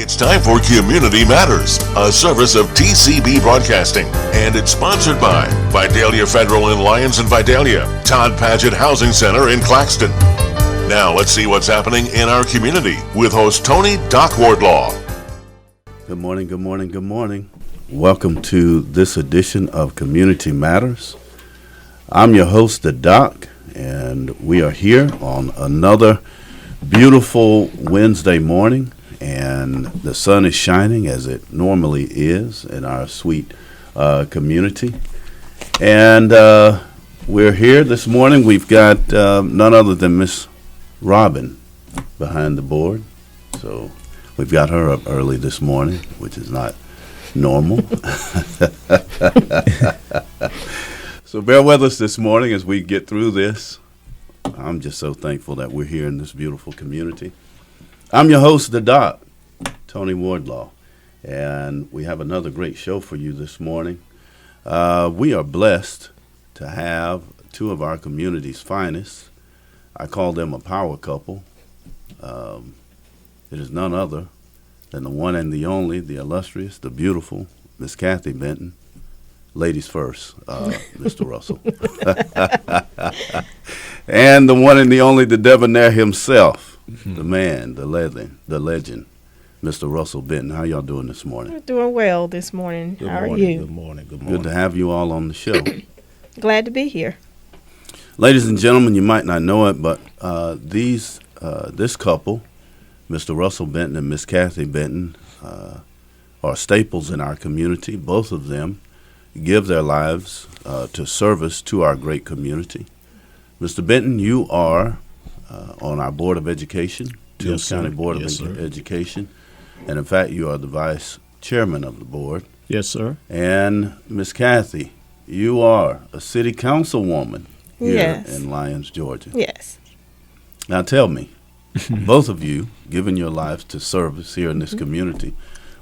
It's time for Community Matters, a service of TCB Broadcasting, and it's sponsored by Vidalia Federal in Lyons and Vidalia, Todd Paget Housing Center in Claxton. Now let's see what's happening in our community with host Tony Doc Wardlaw. Good morning, good morning, good morning. Welcome to this edition of Community Matters. I'm your host, the Doc, and we are here on another beautiful Wednesday morning. And the sun is shining as it normally is in our sweet community. And we're here this morning. We've got none other than Miss Robin behind the board. So we've got her up early this morning, which is not normal. So bear with us this morning as we get through this. I'm just so thankful that we're here in this beautiful community. I'm your host, the Doc, Tony Wardlaw, and we have another great show for you this morning. We are blessed to have two of our community's finest. I call them a power couple. It is none other than the one and the only, the illustrious, the beautiful Miss Kathy Benton. Ladies first, Mr. Russell. And the one and the only, the debonair himself, the man, the legend, Mr. Russell Benton. How y'all doing this morning? We're doing well this morning. How are you? Good morning. Good to have you all on the show. Glad to be here. Ladies and gentlemen, you might not know it, but this couple, Mr. Russell Benton and Miss Kathy Benton, are staples in our community. Both of them give their lives to service to our great community. Mr. Benton, you are on our Board of Education, Toombs County Board of Education, and in fact, you are the vice chairman of the board. Yes, sir. And Miss Kathy, you are a city councilwoman here in Lyons, Georgia. Yes. Now tell me, both of you, giving your lives to service here in this community,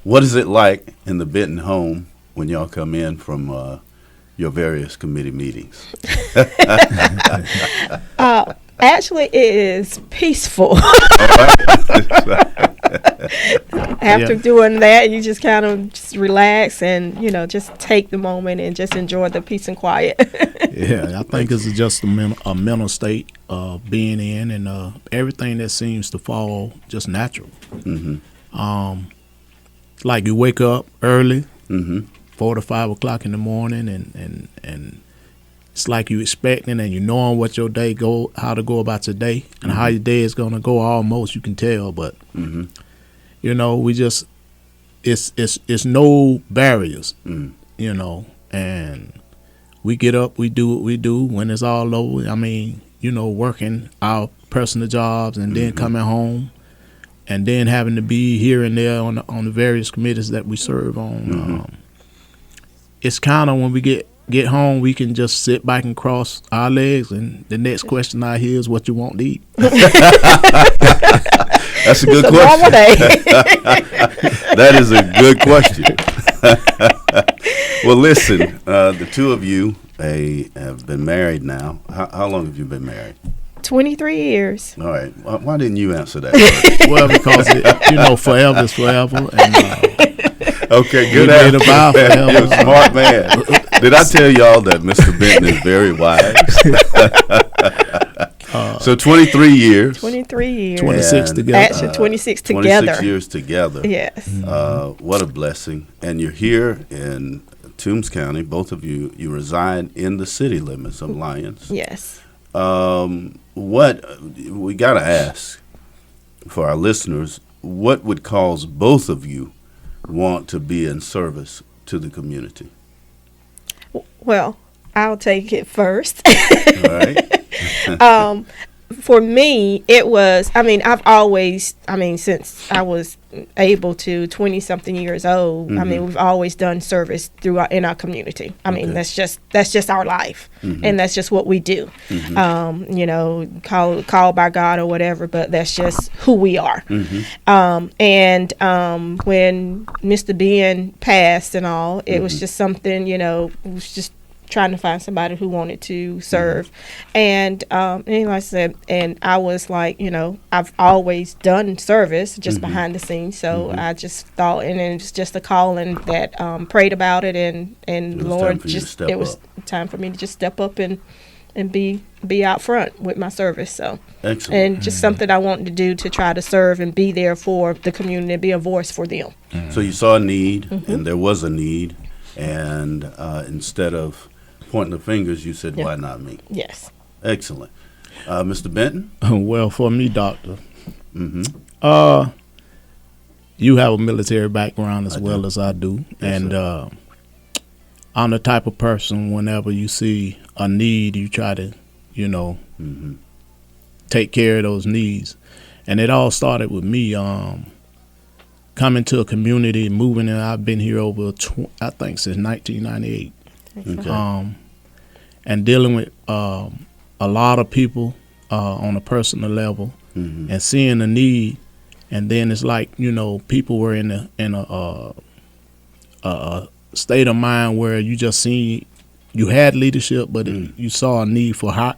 what is it like in the Benton home when y'all come in from your various committee meetings? Actually, it is peaceful. After doing that, you just kind of just relax and, just take the moment and just enjoy the peace and quiet. Yeah, I think it's just a mental state of being in and everything that seems to fall just natural. Mm-hmm. Like you wake up early, 4 to 5 o'clock in the morning, and it's like you expecting and you knowing what your day how to go about your day and how your day is gonna go. Almost you can tell, but we just it's no barriers, and we get up, we do what we do when it's all over. I mean, working our personal jobs and then coming home. And then having to be here and there on the various committees that we serve on. It's kind of when we get home, we can just sit back and cross our legs, and the next question I hear is what you want to eat. That's a good question. That is a good question. Well, listen, the two of you have been married now. How long have you been married? 23 years. All right. Why didn't you answer that? Well, because forever is forever. And, okay, good answer. You're a smart man. Did I tell y'all that Mr. Benton is very wise? So 23 years. 23 years. 26 together. Actually, 26 together. 26 years together. Yes. What a blessing. And you're here in Toombs County. Both of you reside in the city limits of Lyons. Yes. What we got to ask for our listeners, what would cause both of you want to be in service to the community? Well, I'll take it first. All right. For me, it was, I've always, since I was able to 20-something years old, we've always done service in our community. That's just our life, and that's just what we do. Called by God or whatever, but that's just who we are. And when Mr. Ben passed and all, it was just something, it was just trying to find somebody who wanted to serve. And like I said, and I was like, I've always done service just behind the scenes. So I just thought, and then it's just a calling that prayed about it, and Lord, it was time for me to just step up and be out front with my service. So excellent. And just something I wanted to do to try to serve and be there for the community and be a voice for them. So you saw a need, and there was a need, and instead of pointing the fingers, you said, why not me? Yes. Excellent. Mr. Benton? Well, for me, Doctor, you have a military background as well as I do. Yes, and I'm the type of person, whenever you see a need, you try to, take care of those needs. And it all started with me coming to a community, moving in. I've been here over, I think, since 1998. Okay. And dealing with a lot of people on a personal level, and seeing the need. And then it's like, people were in a state of mind where you just seen, you had leadership, but you saw a need for a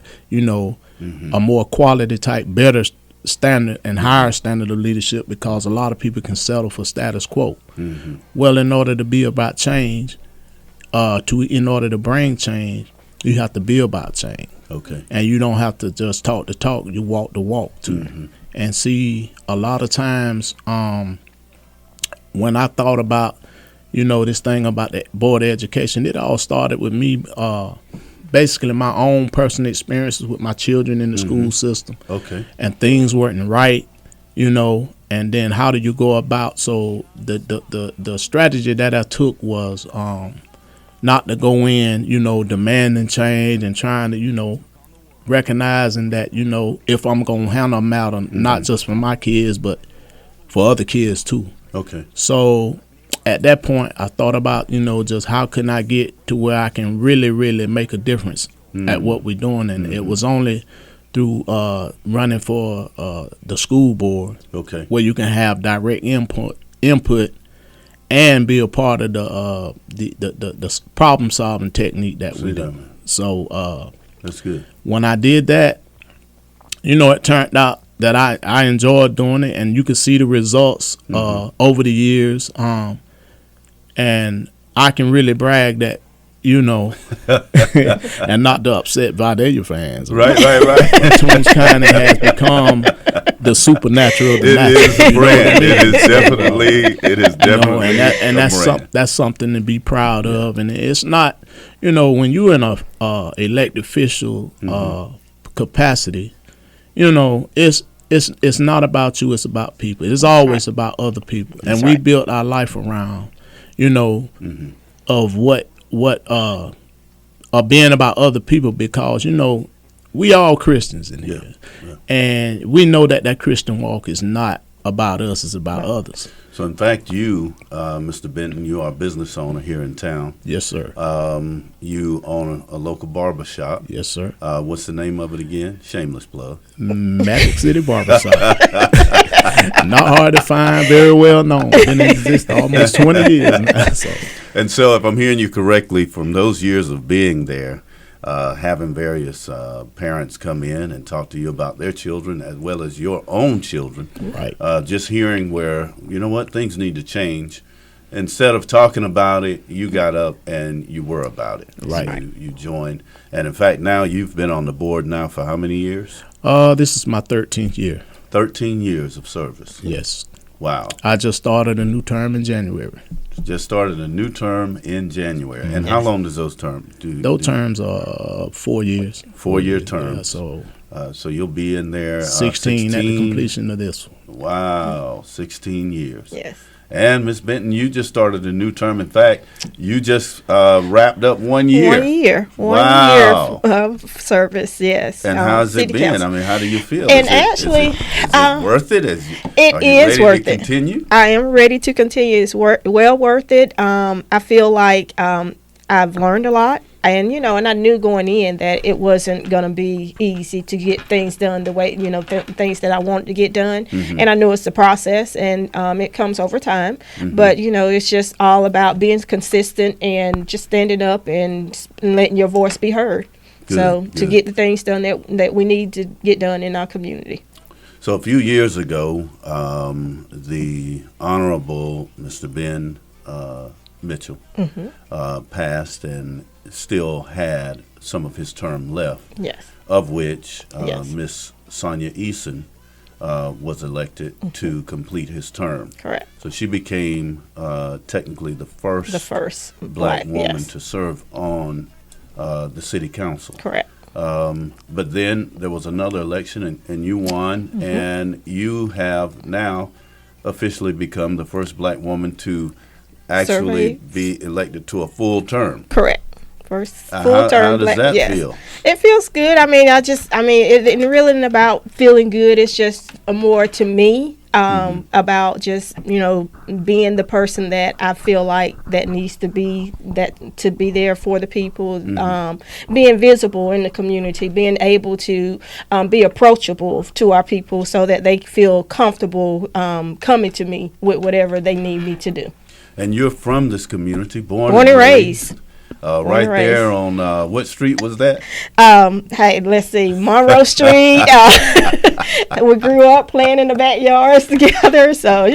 more quality type, better standard and higher standard of leadership, because a lot of people can settle for status quo. Well, in order to be about change, in order to bring change, you have to be about change. Okay. And you don't have to just talk the talk, you walk the walk too. And see, a lot of times when I thought about this thing about the board of education, it all started with me, basically my own personal experiences with my children in the school system. Okay. And things weren't right, and then how do you go about? So the strategy that I took was not to go in, demanding change and trying to, recognizing that, if I'm going to handle a matter, not just for my kids, but for other kids too. Okay. So at that point, I thought about, just how can I get to where I can really, really make a difference at what we're doing. And it was only through running for the school board, okay, where you can have direct input and be a part of the problem solving technique that we do. So that's good. When I did that, it turned out that I enjoyed doing it, and you could see the results over the years. And I can really brag that, and not to upset Vidalia fans. Right. Twins kind of has become the supernatural of the natural. It is a brand. It is definitely and that's something to be proud of. And it's not, when you're in a elected official capacity, it's not about you. It's about people. It's always about other people. And we built our life around, of what being about other people, because we all Christians in here, and we know that Christian walk is not about us; it's about others. So, in fact, you, Mr. Benton, you are a business owner here in town. Yes, sir. You own a local barber shop. Yes, sir. What's the name of it again? Shameless plug. Magic City Barbershop. Not hard to find, very well known. Been in existence almost 20 years now. And so, if I'm hearing you correctly, from those years of being there, having various parents come in and talk to you about their children as well as your own children, right? Just hearing where, things need to change. Instead of talking about it, you got up and you were about it. Right. You joined. And in fact, now you've been on the board now for how many years? This is my 13th year. 13 years of service. Yes. Wow. I just started a new term in January. Just started a new term in January. And how long does those terms do? Those terms are 4 years. 4-year terms. Yeah, so you'll be in there 16 at the completion of this one. Wow, 16 years. Yes. And Ms. Benton, you just started a new term. In fact, you just wrapped up 1 year. 1 year. Wow. 1 year of service, yes. And how's it been? Council. I mean, how do you feel? And is it worth it? It is worth it. Continue? I am ready to continue. It's well worth it. I feel like I've learned a lot. And, and I knew going in that it wasn't going to be easy to get things done the way, things that I wanted to get done. And I knew it's a process, and it comes over time. But, it's just all about being consistent and just standing up and letting your voice be heard. To get the things done that we need to get done in our community. So a few years ago, the Honorable Mr. Ben Mitchell passed and still had some of his term left. Yes. Of which Yes. Miss Sonia Eason was elected to complete his term. Correct. So she became technically the first black woman yes. to serve on the city council. Correct. But then there was another election, and you won, and you have now officially become the first black woman to actually be elected to a full term. Correct. First full How term. does that yes. feel? It feels good. I mean, it really isn't about feeling good. It's just more to me about just being the person that I feel like that needs to be there for the people, being visible in the community, being able to be approachable to our people so that they feel comfortable coming to me with whatever they need me to do. And you're from this community, born and raised. Right there on what street was that? Hey, let's see, Monroe Street. We grew up playing in the backyards together, so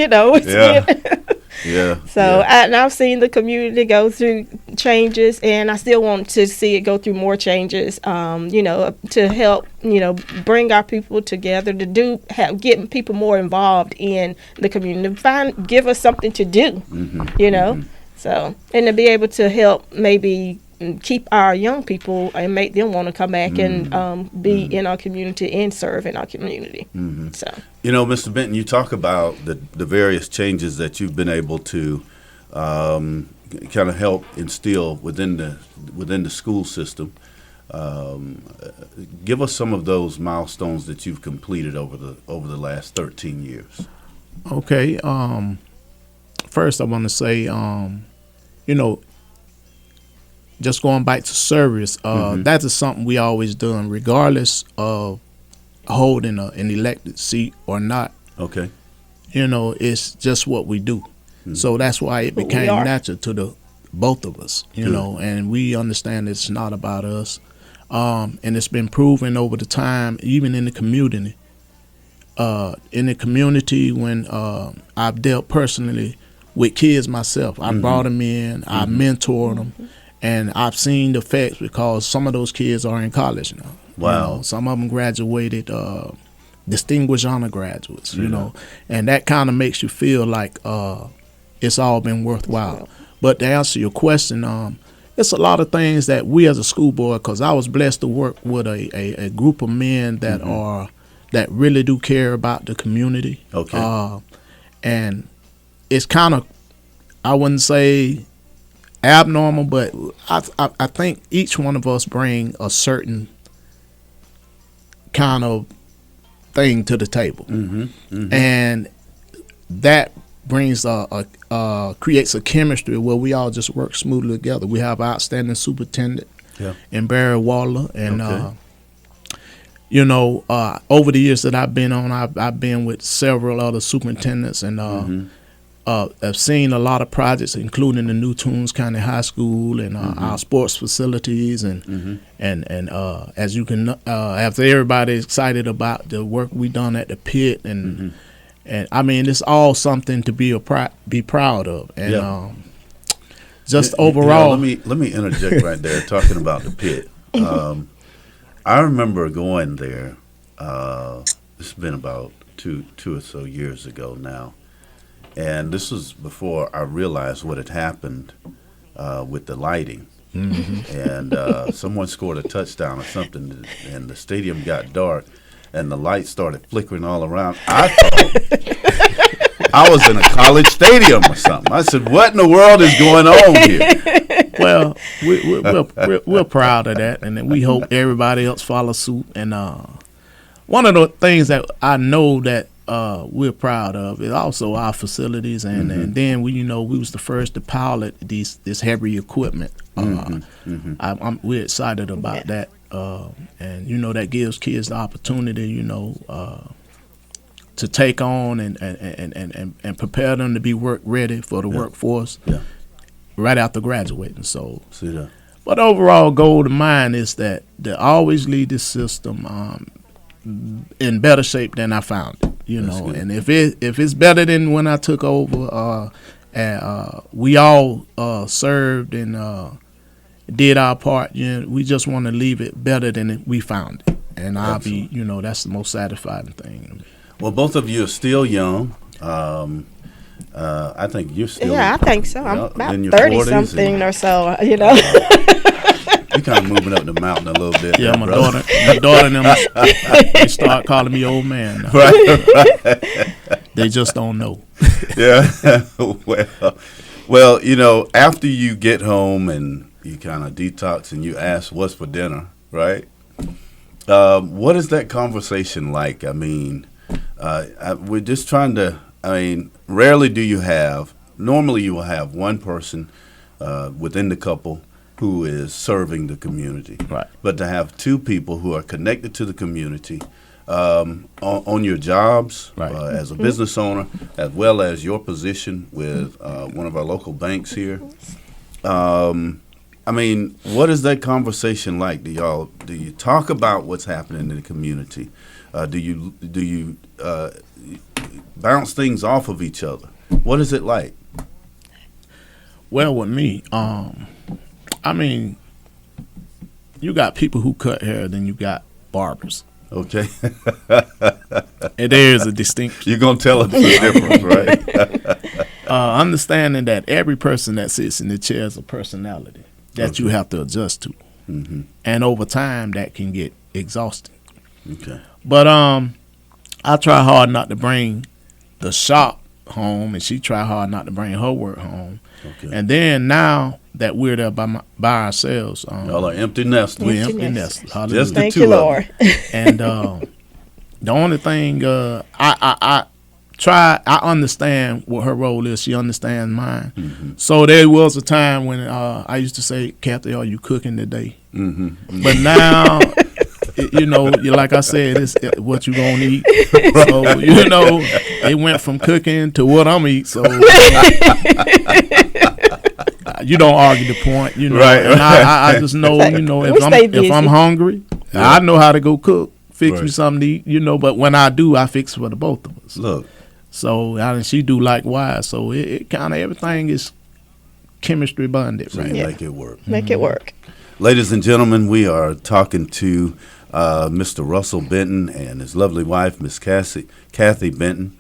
Yeah. So I've seen the community go through changes, and I still want to see it go through more changes. To help bring our people together, to get people more involved in the community, give us something to do. So, and to be able to help maybe keep our young people and make them want to come back and be in our community and serve in our community. So, Mr. Benton, you talk about the various changes that you've been able to kind of help instill within the school system. Give us some of those milestones that you've completed over the last 13 years. Okay. First, I want to say, just going back to service, that is something we always done, regardless of holding an elected seat or not. Okay. It's just what we do. So that's why it became natural to the both of us, and we understand it's not about us. And it's been proven over the time, even in the community. When I've dealt personally with kids myself, I brought them in, I mentored them, and I've seen the effects because some of those kids are in college now. Wow. Some of them graduated, distinguished honor graduates, and that kind of makes you feel like it's all been worthwhile. But to answer your question, it's a lot of things that we as a school board, because I was blessed to work with a group of men that that really do care about the community. Okay. And it's kind of, I wouldn't say abnormal, but I think each one of us bring a certain kind of thing to the table, and that brings creates a chemistry where we all just work smoothly together. We have outstanding superintendent in Barry Waller, and over the years that I've been on, I've been with several other superintendents, and I've seen a lot of projects, including the new Toombs County High School and our sports facilities, and as you can, after everybody's excited about the work we done at the pit, and I mean, it's all something to be proud of, and just overall. Let me interject right there, talking about the pit. I remember going there. It's been about two or so years ago now. And this was before I realized what had happened with the lighting. And someone scored a touchdown or something, and the stadium got dark, and the lights started flickering all around. I thought I was in a college stadium or something. I said, what in the world is going on here? Well, we're proud of that, and we hope everybody else follows suit. And one of the things that I know that we're proud of. It also our facilities, and then we was the first to pilot this heavy equipment. We're excited about that, and that gives kids the opportunity, to take on and prepare them to be work ready for the workforce right after graduating. So, but overall goal of mine is that to always leave this system in better shape than I found it. And if it's better than when I took over, we all served and did our part. We just want to leave it better than we found it, and I'll be, that's the most satisfying thing. Well, both of you are still young. I think you're still. Yeah, I think so. I'm about in your 30 40s something or so. You're kind of moving up the mountain a little bit. Yeah, there, my brother. daughter and them, they start calling me old man now. Right. They just don't know. Yeah. Well, after you get home and you kind of detox and you ask what's for dinner, right? What is that conversation like? I mean, we're just trying to. Rarely do you have. Normally, you will have one person within the couple who is serving the community. Right. But to have two people who are connected to the community on your jobs as a business owner, as well as your position with one of our local banks here. What is that conversation like? Do you talk about what's happening in the community? Do you bounce things off of each other? What is it like? Well, with me, you got people who cut hair, then you got barbers. Okay. And there is a distinction. You're going to tell us the difference, right? Understanding that every person that sits in the chair is a personality that you have to adjust to. Mm-hmm. And over time, that can get exhausting. Okay. But I try hard not to bring the shop home, and she try hard not to bring her work home. Okay. And then now that we're there by ourselves, y'all are empty nesters. We're empty nesters. Hallelujah. Just the Thank two you, of Lord. And the only thing I understand what her role is. She understands mine. Mm-hmm. So there was a time when I used to say, "Kathy, are you cooking today?" Mm-hmm. But now, like I said, it's what you gonna eat. So it went from cooking to what I'm eat. So you don't argue the point, Right. And I just know, if I'm hungry, I know how to go cook, fix me something to eat, But when I do, I fix for the both of us. Look. So and she do likewise. So it kind of everything is chemistry bonded, So right? you make it work. Make it work. Ladies and gentlemen, we are talking to Mr. Russell Benton and his lovely wife, Miss Kathy Benton.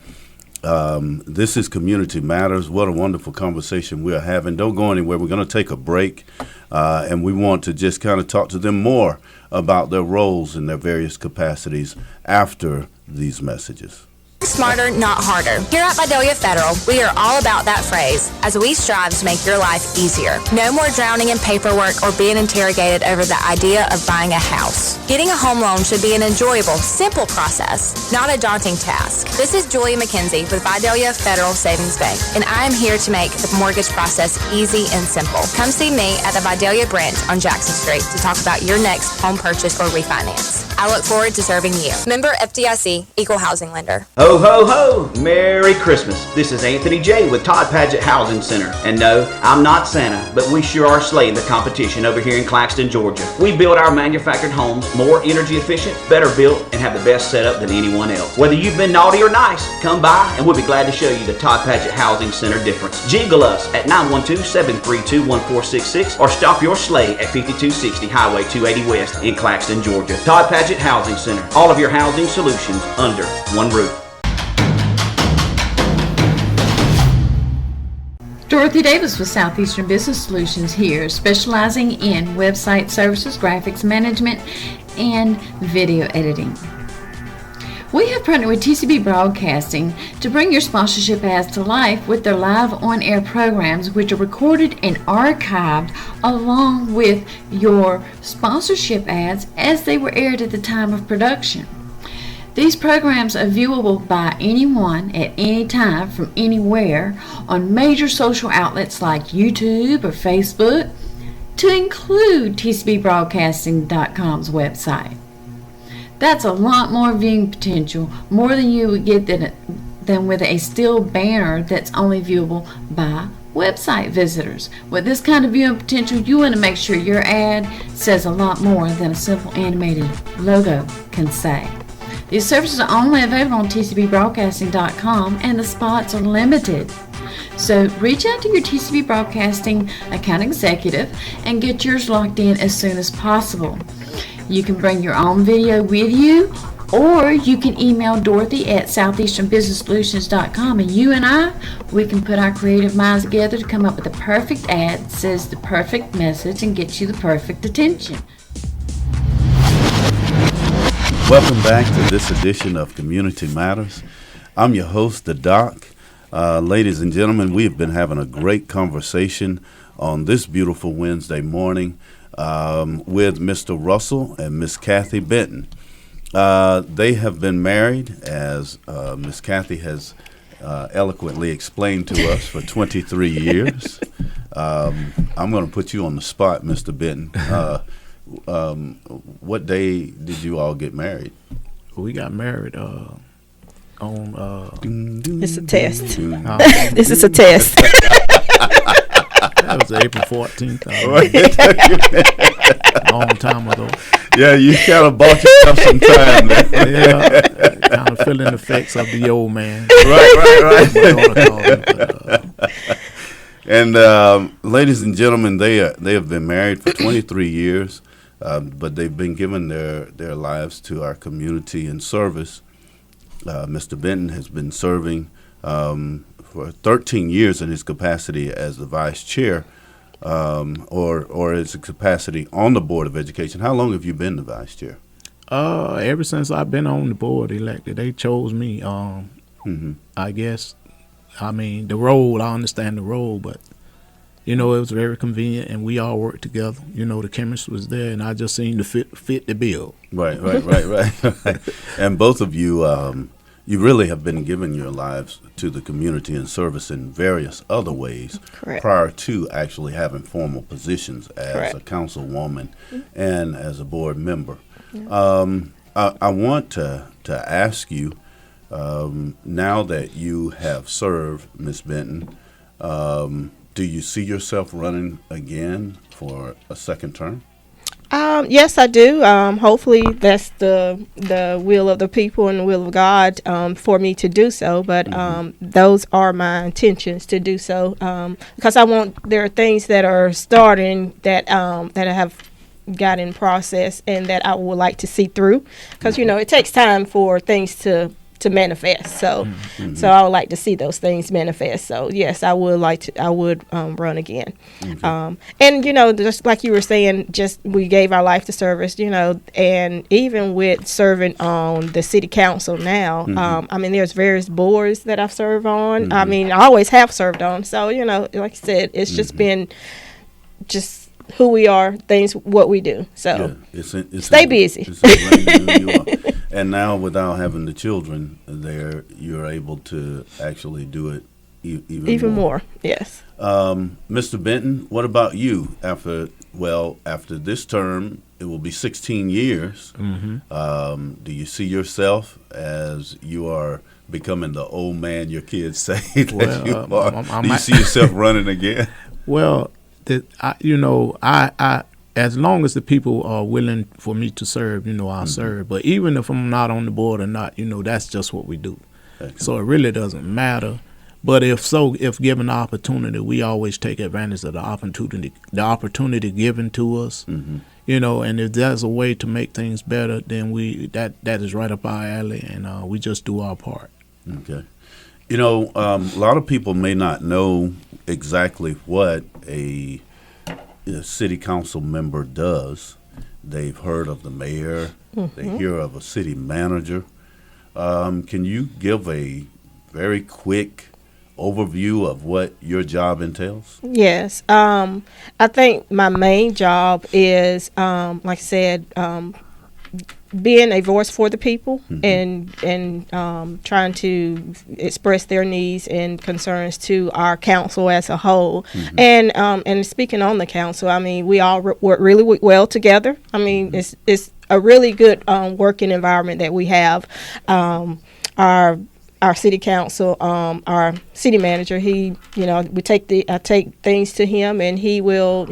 This is Community Matters. What a wonderful conversation we are having. Don't go anywhere. We're going to take a break, and we want to just kind of talk to them more about their roles in their various capacities after these messages. Smarter, not harder. Here at Vidalia Federal, we are all about that phrase as we strive to make your life easier. No more drowning in paperwork or being interrogated over the idea of buying a house. Getting a home loan should be an enjoyable, simple process, not a daunting task. This is Julia McKenzie with Vidalia Federal Savings Bank, and I am here to make the mortgage process easy and simple. Come see me at the Vidalia branch on Jackson Street to talk about your next home purchase or refinance. I look forward to serving you. Member FDIC, Equal Housing Lender. Ho, ho, ho! Merry Christmas. This is Anthony J. with Todd Paget Housing Center. And no, I'm not Santa, but we sure are slaying the competition over here in Claxton, Georgia. We build our manufactured homes more energy efficient, better built, and have the best setup than anyone else. Whether you've been naughty or nice, come by and we'll be glad to show you the Todd Paget Housing Center difference. Jiggle us at 912-732-1466 or stop your sleigh at 5260 Highway 280 West in Claxton, Georgia. Todd Paget Housing Center. All of your housing solutions under one roof. Dorothy Davis with Southeastern Business Solutions here, specializing in website services, graphics management, and video editing. We have partnered with TCB Broadcasting to bring your sponsorship ads to life with their live on-air programs, which are recorded and archived along with your sponsorship ads as they were aired at the time of production. These programs are viewable by anyone at any time from anywhere on major social outlets like YouTube or Facebook, to include TCBBroadcasting.com's website. That's a lot more viewing potential, more than you would get than with a still banner that's only viewable by website visitors. With this kind of viewing potential, you want to make sure your ad says a lot more than a simple animated logo can say. These services are only available on TCBBroadcasting.com, and the spots are limited. So reach out to your TCB Broadcasting account executive and get yours locked in as soon as possible. You can bring your own video with you, or you can email Dorothy at southeasternbusinesssolutions.com, and you and we can put our creative minds together to come up with the perfect ad that says the perfect message and gets you the perfect attention. Welcome back to this edition of Community Matters. I'm your host, the Doc. Ladies and gentlemen, we have been having a great conversation on this beautiful Wednesday morning with Mr. Russell and Miss Kathy Benton. They have been married, as Miss Kathy has eloquently explained to us, for 23 years. I'm going to put you on the spot, Mr. Benton. What day did you all get married? We got married on It's a test. This is a test. that was April 14th. Long time ago. Yeah, you kind of bought yourself some time there. Yeah, kind of feeling the effects of the old man. Right. But, And ladies and gentlemen, they have been married for 23 years, but they've been giving their lives to our community in service. Mr. Benton has been serving for 13 years in his capacity as the vice chair, or his capacity on the Board of Education. How long have you been the vice chair? ever since I've been on the board elected, they chose me. I guess, I mean, the role, I understand the role, but, you know, it was very convenient, and we all worked together. You know, the chemistry was there, and I just seemed to fit the bill. Right. And both of you, you really have been giving your lives to the community and service in various other ways. Correct. Prior to actually having formal positions as Correct. a councilwoman and as a board member. I want to ask you, now that you have served, Ms. Benton, do you see yourself running again for a second term? Yes, I do. Hopefully that's the will of the people and the will of God for me to do so. But those are my intentions to do so, because there are things that are starting that I have got in process and that I would like to see through. Because, you know, it takes time for things to manifest. So I would like to see those things manifest. So yes, I would run again. And you know, just like you were saying, just we gave our life to service, you know, and even with serving on the city council now, I mean, there's various boards that I've served on. I mean, I always have served on. So, you know, like I said, it's just been just who we are, what we do. So it's stay busy. It's ingrained in who you are. And now, without having the children there, you're able to actually do it even more. Yes. Mr. Benton, what about you? After this term, it will be 16 years. Do you see yourself as you are becoming the old man your kids say that you are? Do you see yourself running again? Well, I as long as the people are willing for me to serve, you know, I'll serve. But even if I'm not on the board or not, you know, that's just what we do. Excellent. So it really doesn't matter. But if given the opportunity, we always take advantage of the opportunity given to us. You know, and if there's a way to make things better, then that is right up our alley, and we just do our part. Okay. You know, a lot of people may not know exactly what a city council member does. They've heard of the mayor. They hear of a city manager. Can you give a very quick overview of what your job entails? Yes. I think my main job is, like I said, being a voice for the people, and trying to express their needs and concerns to our council as a whole. And speaking on the council, I mean, we all work really well together. I mean, it's a really good working environment that we have. Our city council, our city manager, he, I take things to him, and he will,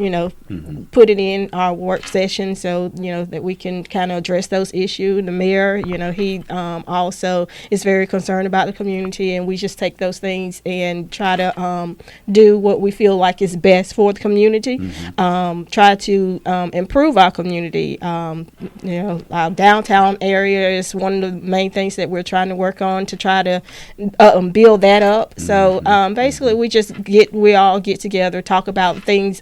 put it in our work session so, that we can kind of address those issues. The mayor, he also is very concerned about the community, and we just take those things and try to do what we feel like is best for the community. Try to improve our community. Our downtown area is one of the main things that we're trying to work on to try to build that up. So basically, we all get together, talk about things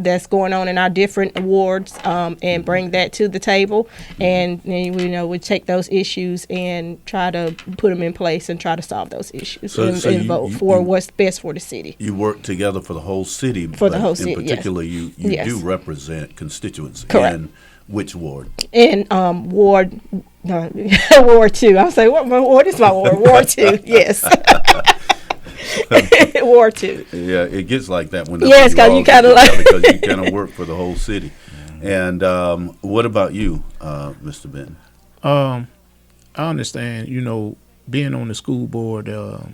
that's going on in our different wards, and bring that to the table, and we take those issues and try to put them in place and try to solve those issues, and vote for what's best for the city. You work together for the whole city, for the whole city. In particular, yes. you do represent constituents. Correct. In which ward? In Ward Ward 2. I was like, what is my ward? Ward 2. Yes. Ward 2. Yeah, it gets like that when yes, because you kind of because you kind of work for the whole city. And what about you, Mr. Benton? I understand. Being on the school board, a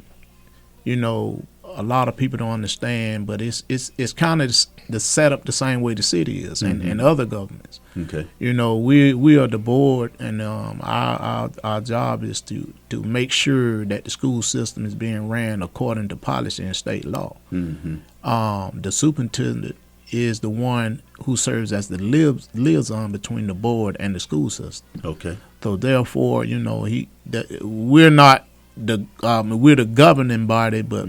lot of people don't understand, but it's kind of the setup the same way the city is, and other governments. Okay. We are the board, and our job is to make sure that the school system is being ran according to policy and state law. The superintendent is the one who serves as the liaison between the board and the school system. Okay. So therefore, we're not we're the governing body, but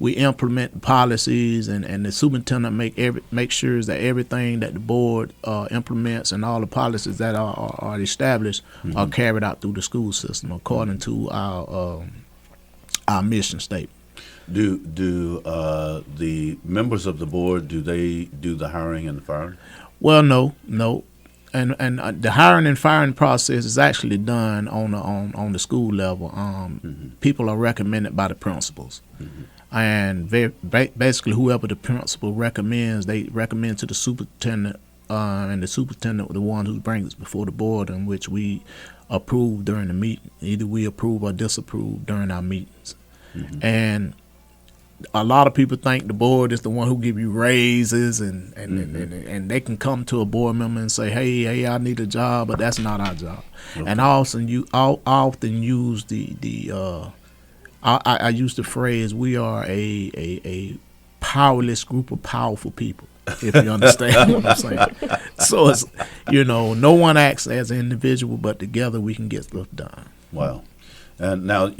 we implement policies, and the superintendent make sure that everything that the board implements and all the policies that are established are carried out through the school system according to our mission statement. Do the members of the board, do they do the hiring and the firing? Well, no. And the hiring and firing process is actually done on the school level. People are recommended by the principals, and basically whoever the principal recommends, they recommend to the superintendent, and the superintendent the one who brings it before the board, in which we approve during the meeting. Either we approve or disapprove during our meetings, and a lot of people think the board is the one who give you raises, and they can come to a board member and say, hey, I need a job, but that's not our job. Okay. And I often use I use the phrase, we are a powerless group of powerful people, if you understand what I'm saying. So it's, no one acts as an individual, but together we can get stuff done. Wow. And now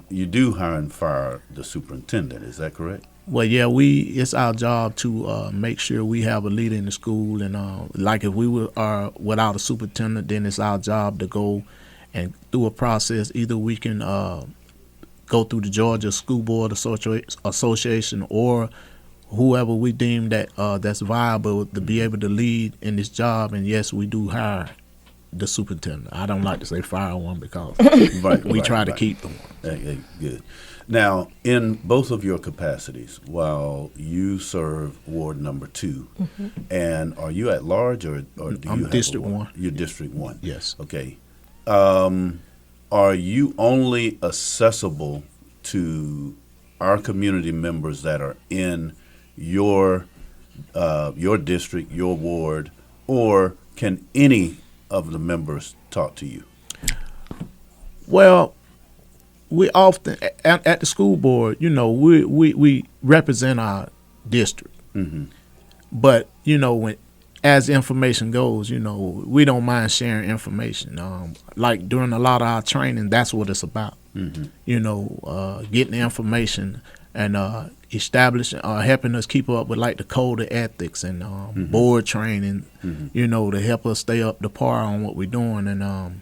you do hire and fire the superintendent, is that correct? Well, yeah, it's our job to make sure we have a leader in the school, and like if we are without a superintendent, then it's our job to go and through a process. Either we can go through the Georgia School Board Association, or whoever we deem that's viable to be able to lead in this job. And yes, we do hire the superintendent. I don't like to say fire one because we try to keep them. Good. Now, in both of your capacities, while you serve Ward number 2, and are you at large, or do you have District 1? You're District 1. Yes. Okay. Are you only accessible to our community members that are in your district, your ward, or can any of the members talk to you? Well, we often at the school board, we represent our district, but when as information goes, we don't mind sharing information. Like during a lot of our training, that's what it's about. Getting the information and establishing, helping us keep up with like the code of ethics and board training, to help us stay up to par on what we're doing. And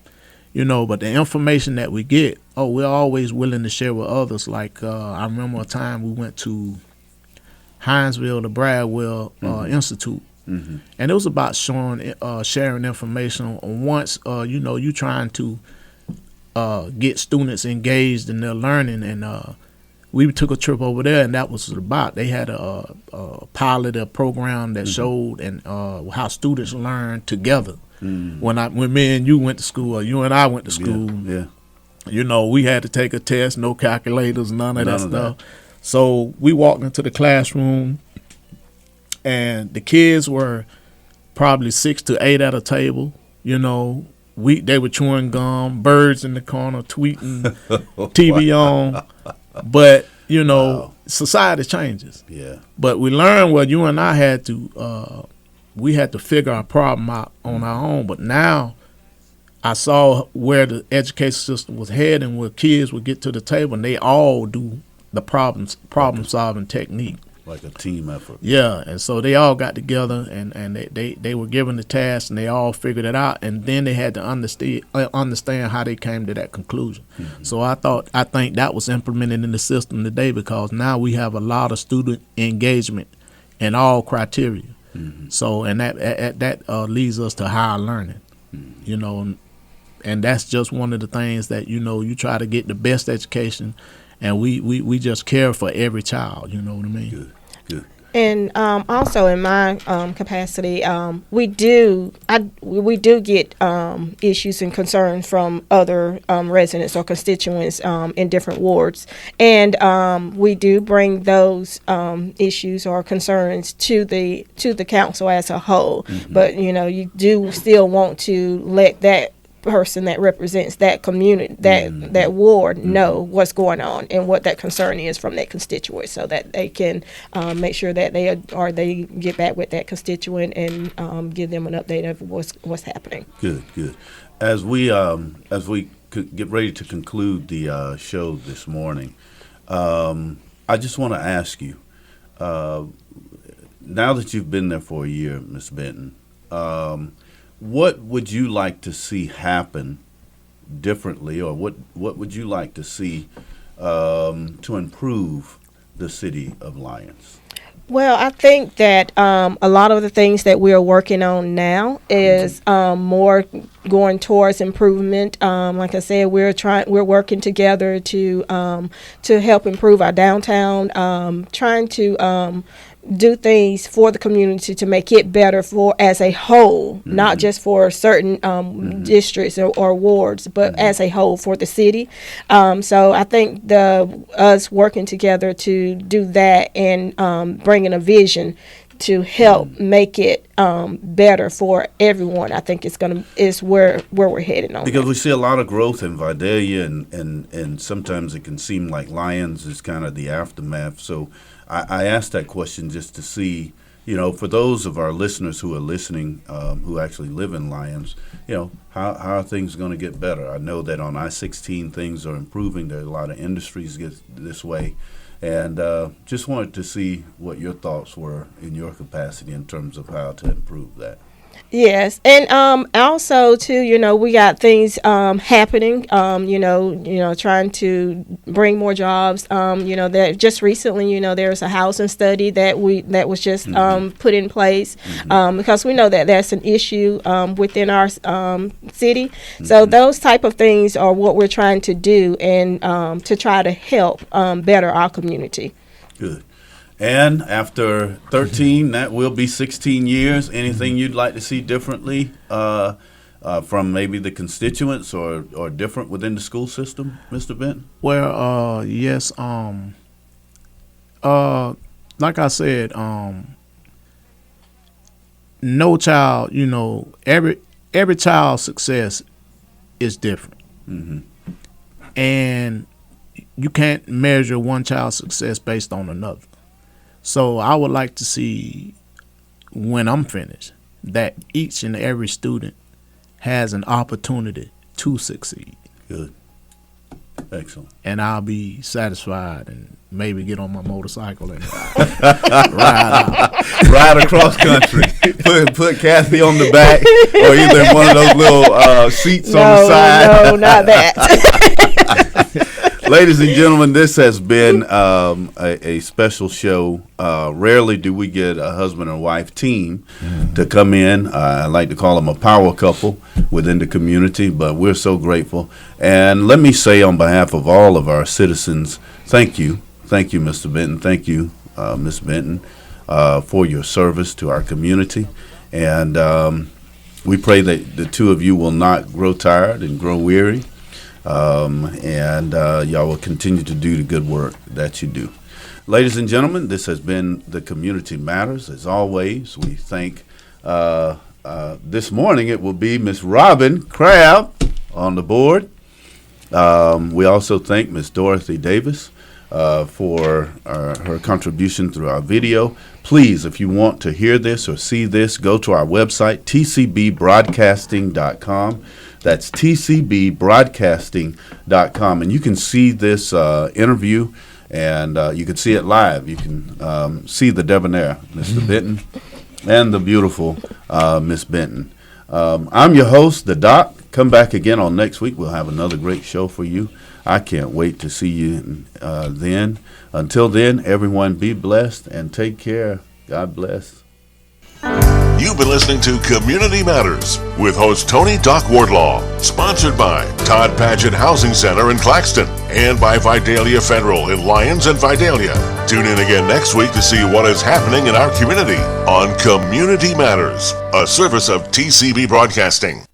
but the information that we get, we're always willing to share with others. Like I remember a time we went to Hinesville, the Bradwell Institute, Mm-hmm. And it was about sharing information. Once you trying to get students engaged in their learning, and we took a trip over there, and that was about. They had a pilot, a program that showed and how students learn together. When me and you went to school, or you and I went to school, we had to take a test, no calculators, none of that stuff. So we walked into the classroom, and the kids were probably 6 to 8 at a table. They were chewing gum, birds in the corner, tweeting, TV on. But society changes. Yeah. But we learned what you and I had to. We had to figure our problem out on our own. But now I saw where the education system was heading, where kids would get to the table and they all do the problem solving technique. Like a team effort. Yeah, and so they all got together and they were given the task and they all figured it out, and then they had to understand how they came to that conclusion. Mm-hmm. So I think that was implemented in the system today, because now we have a lot of student engagement in all criteria. Mm-hmm. So and that leads us to higher learning. Mm-hmm. And that's just one of the things that you try to get the best education, and we just care for every child. You know what I mean? Good. And also in my capacity, we do get issues and concerns from other residents or constituents in different wards, and we do bring those issues or concerns to the council as a whole. Mm-hmm. But you do still want to let that person that represents that community, that ward, know what's going on and what that concern is from that constituent, so that they can make sure that they get back with that constituent and give them an update of what's happening. Good. As we get ready to conclude the show this morning, I just want to ask you, now that you've been there for a year, Ms. Benton, what would you like to see happen differently, or what would you like to see to improve the city of Lyons? Well, I think that a lot of the things that we are working on now is more going towards improvement. Like I said, we're working together to help improve our downtown, trying to do things for the community to make it better for as a whole, not just for certain districts or wards, but as a whole for the city. So I think us working together to do that and bringing a vision to help make it better for everyone, I think is where we're headed on. Because we see a lot of growth in Vidalia, and sometimes it can seem like Lyons is kind of the aftermath. So I asked that question just to see, for those of our listeners who are listening, who actually live in Lyons, how are things going to get better? I know that on I-16 things are improving. There are a lot of industries get this way. And just wanted to see what your thoughts were in your capacity in terms of how to improve that. Yes, and also too, we got things happening. Trying to bring more jobs. That just recently, there's a housing study that was just put in place because we know that that's an issue within our city. So those type of things are what we're trying to do, and to try to help better our community. Good. And after 13, that will be 16 years. Anything you'd like to see differently from maybe the constituents or different within the school system, Mr. Benton? Well, yes. Like I said, no child, every child's success is different. Mm-hmm. And you can't measure one child's success based on another. So I would like to see, when I'm finished, that each and every student has an opportunity to succeed. Good. Excellent. And I'll be satisfied and maybe get on my motorcycle and ride out. Ride across country. Put Kathy on the back, or either in one of those little seats on the side. No, not that. Ladies and gentlemen, this has been a special show. Rarely do we get a husband and wife team to come in. I like to call them a power couple within the community, but we're so grateful. And let me say on behalf of all of our citizens, thank you. Thank you, Mr. Benton. Thank you, Ms. Benton, for your service to our community. And we pray that the two of you will not grow tired and grow weary. And y'all will continue to do the good work that you do. Ladies and gentlemen, this has been the Community Matters. As always, we thank this morning it will be Miss Robin Crabb on the board. We also thank Miss Dorothy Davis for her contribution through our video. Please, if you want to hear this or see this, go to our website, tcbbroadcasting.com. That's tcbbroadcasting.com. And you can see this interview, and you can see it live. You can see the debonair, Mr. Benton, and the beautiful Miss Benton. I'm your host, the Doc. Come back again on next week. We'll have another great show for you. I can't wait to see you then. Until then, everyone be blessed and take care. God bless. You've been listening to Community Matters with host Tony Doc Wardlaw, sponsored by Todd Paget Housing Center in Claxton and by Vidalia Federal in Lyons and Vidalia. Tune in again next week to see what is happening in our community on Community Matters, a service of TCB Broadcasting.